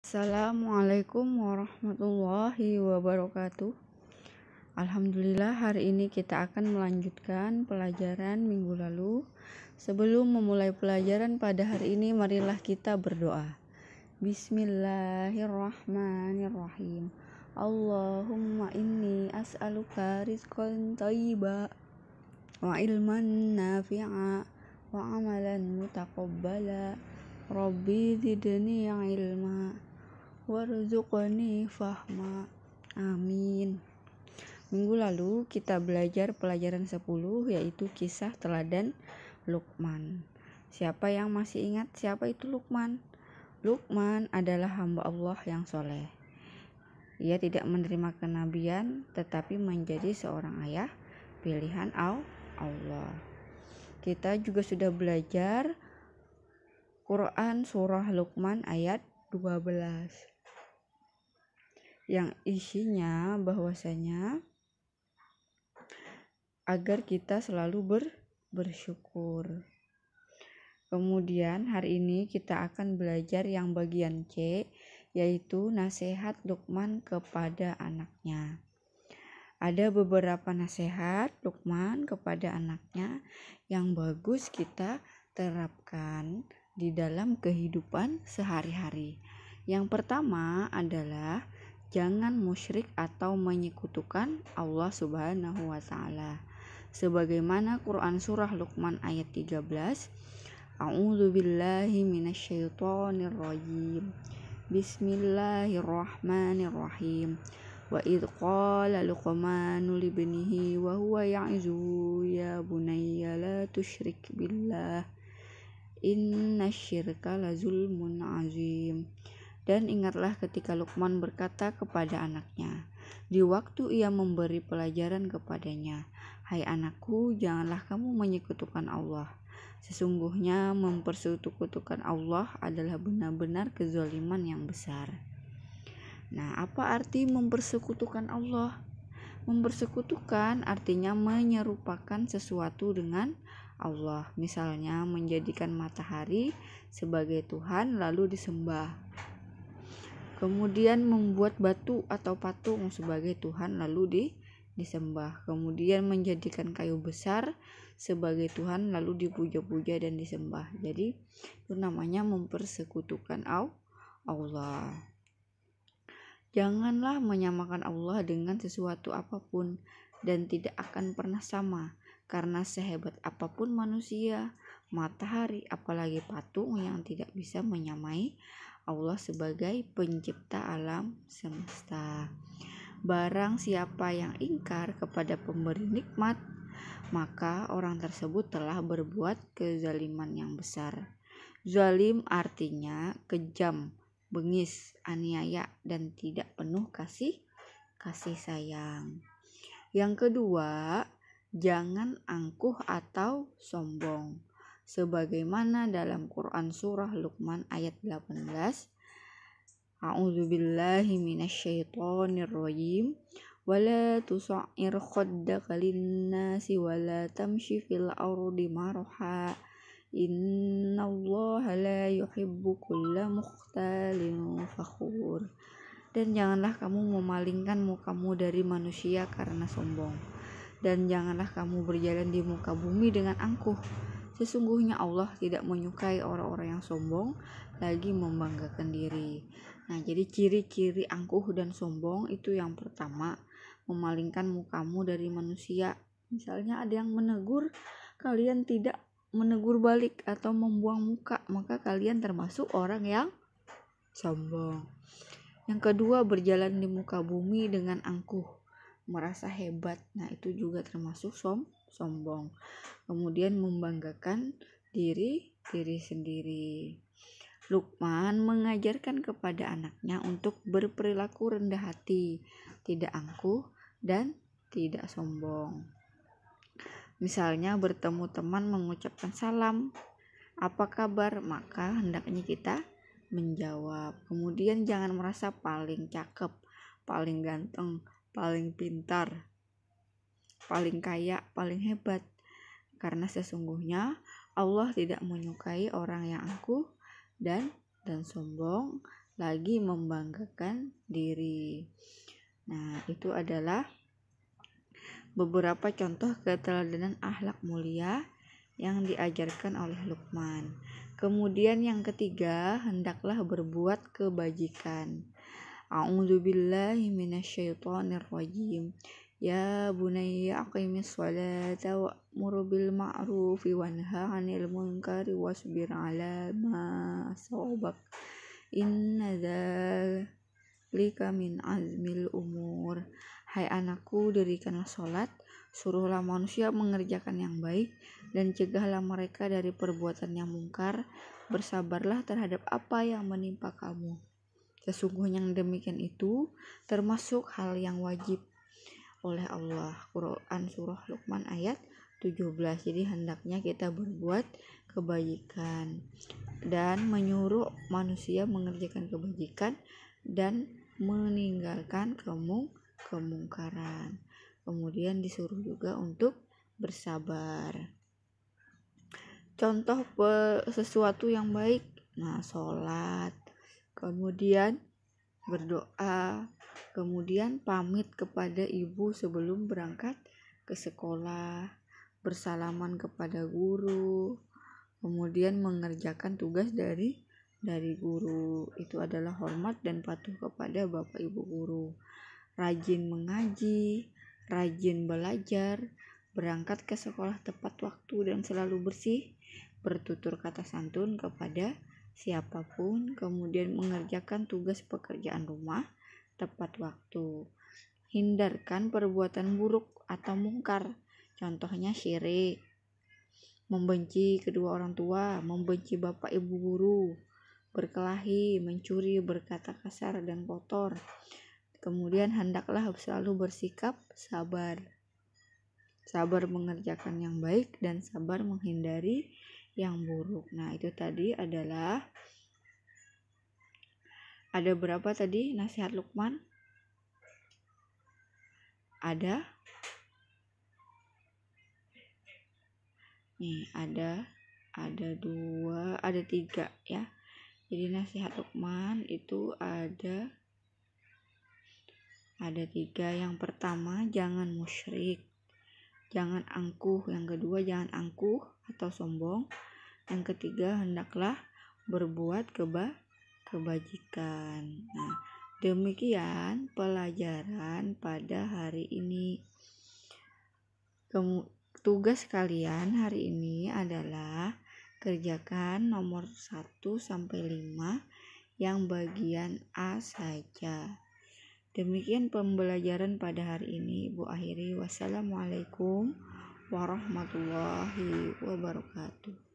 Assalamualaikum warahmatullahi wabarakatuh. Alhamdulillah, hari ini kita akan melanjutkan pelajaran minggu lalu. Sebelum memulai pelajaran pada hari ini, marilah kita berdoa. Bismillahirrahmanirrahim. Allahumma inni as'aluka rizqan thayyiba wa ilman nafi'a wa amalan mutaqabbala. Rabbi zidni ilma warzuqni fahma. Amin. Minggu lalu kita belajar pelajaran 10, yaitu kisah teladan Luqman. Siapa yang masih ingat siapa itu Luqman? Luqman adalah hamba Allah yang soleh. Ia tidak menerima kenabian, tetapi menjadi seorang ayah pilihan Allah. Kita juga sudah belajar Quran surah Luqman ayat 12. Yang isinya bahwasanya agar kita selalu bersyukur. Kemudian hari ini kita akan belajar yang bagian C, yaitu nasihat Luqman kepada anaknya. Ada beberapa nasihat Luqman kepada anaknya yang bagus kita terapkan di dalam kehidupan sehari-hari. Yang pertama adalah jangan musyrik atau menyekutukan Allah Subhanahu wa taala. Sebagaimana Quran surah Luqman ayat 13, A'udzubillahi minasyaitonir rajim. Bismillahirrahmanirrahim. Wa idz qala Luqmanu libnihi wa huwa ya'izuhu ya bunayya la tusyrik billah innasyirka lazulmun azim. Dan ingatlah ketika Luqman berkata kepada anaknya di waktu ia memberi pelajaran kepadanya, "Hai anakku, janganlah kamu menyekutukan Allah. Sesungguhnya mempersekutukan Allah adalah benar-benar kezaliman yang besar." Nah, apa arti mempersekutukan Allah? Mempersekutukan artinya menyerupakan sesuatu dengan Allah. Misalnya menjadikan matahari sebagai Tuhan lalu disembah. Kemudian membuat batu atau patung sebagai Tuhan lalu disembah. Kemudian menjadikan kayu besar sebagai Tuhan lalu dipuja-puja dan disembah. Jadi itu namanya mempersekutukan Allah. Janganlah menyamakan Allah dengan sesuatu apapun dan tidak akan pernah sama, karena sehebat apapun manusia, matahari, apalagi patung yang tidak bisa menyamai Allah sebagai pencipta alam semesta. Barang siapa yang ingkar kepada pemberi nikmat, maka orang tersebut telah berbuat kezaliman yang besar. Zalim artinya kejam, bengis, aniaya, dan tidak penuh kasih sayang. Yang kedua, jangan angkuh atau sombong. Sebagaimana dalam Quran surah Luqman ayat 18, A'udzubillahi minasyaitonir rajim. Wala tusa'ir khaddaka linnasi wala tamshi fil ardi marha. Innallaha la yuhibbu kulla mukhtalin fakhur. Dan janganlah kamu memalingkan mukamu dari manusia karena sombong. Dan janganlah kamu berjalan di muka bumi dengan angkuh. Sesungguhnya Allah tidak menyukai orang-orang yang sombong lagi membanggakan diri. Nah, jadi ciri-ciri angkuh dan sombong itu yang pertama, memalingkan mukamu dari manusia. Misalnya ada yang menegur, kalian tidak menegur balik atau membuang muka, maka kalian termasuk orang yang sombong. Yang kedua, berjalan di muka bumi dengan angkuh, merasa hebat. Nah, itu juga termasuk sombong. Kemudian membanggakan diri sendiri. Luqman mengajarkan kepada anaknya untuk berperilaku rendah hati, tidak angkuh dan tidak sombong. Misalnya bertemu teman mengucapkan salam, "Apa kabar?" Maka hendaknya kita menjawab. Kemudian jangan merasa paling cakep, paling ganteng, paling pintar, paling kaya, paling hebat. Karena sesungguhnya Allah tidak menyukai orang yang angkuh dan sombong, lagi membanggakan diri. Nah, itu adalah beberapa contoh keteladanan akhlak mulia yang diajarkan oleh Luqman. Kemudian yang ketiga, hendaklah berbuat kebajikan. A'udzubillahi minasyaitonir rajim. Ya bunayya aqimis sholata wa'mur bil ma'rufi wanha 'anil munkari wasbir 'ala ma asabak. Inna dzalika min azmil umur. Hai anakku, dirikanlah sholat, suruhlah manusia mengerjakan yang baik, dan cegahlah mereka dari perbuatan yang mungkar. Bersabarlah terhadap apa yang menimpa kamu. Sesungguhnya yang demikian itu termasuk hal yang wajib oleh Allah. Quran Surah Luqman ayat 17. Jadi hendaknya kita berbuat kebajikan dan menyuruh manusia mengerjakan kebajikan dan meninggalkan kemungkaran. Kemudian disuruh juga untuk bersabar. Contoh sesuatu yang baik, nah sholat, kemudian berdoa, kemudian pamit kepada ibu sebelum berangkat ke sekolah, bersalaman kepada guru, kemudian mengerjakan tugas dari guru. Itu adalah hormat dan patuh kepada bapak ibu guru. Rajin mengaji, rajin belajar, berangkat ke sekolah tepat waktu dan selalu bersih, bertutur kata santun kepada siapapun, kemudian mengerjakan tugas pekerjaan rumah tepat waktu. Hindarkan perbuatan buruk atau mungkar, contohnya syirik, membenci kedua orang tua, membenci bapak ibu guru, berkelahi, mencuri, berkata kasar dan kotor. Kemudian hendaklah selalu bersikap sabar mengerjakan yang baik dan sabar menghindari yang buruk. Nah, itu tadi adalah ada berapa tadi nasihat Luqman? Ada nih, ada 2, ada 3 ya. Jadi nasihat Luqman itu ada 3. Yang pertama, jangan musyrik, jangan angkuh. Yang kedua, jangan angkuh atau sombong. Yang ketiga, hendaklah berbuat kebajikan. Nah, demikian pelajaran pada hari ini. Tugas kalian hari ini adalah kerjakan nomor 1 sampai 5 yang bagian A saja. Demikian pembelajaran pada hari ini. Ibu akhiri. Wassalamualaikum warahmatullahi wabarakatuh.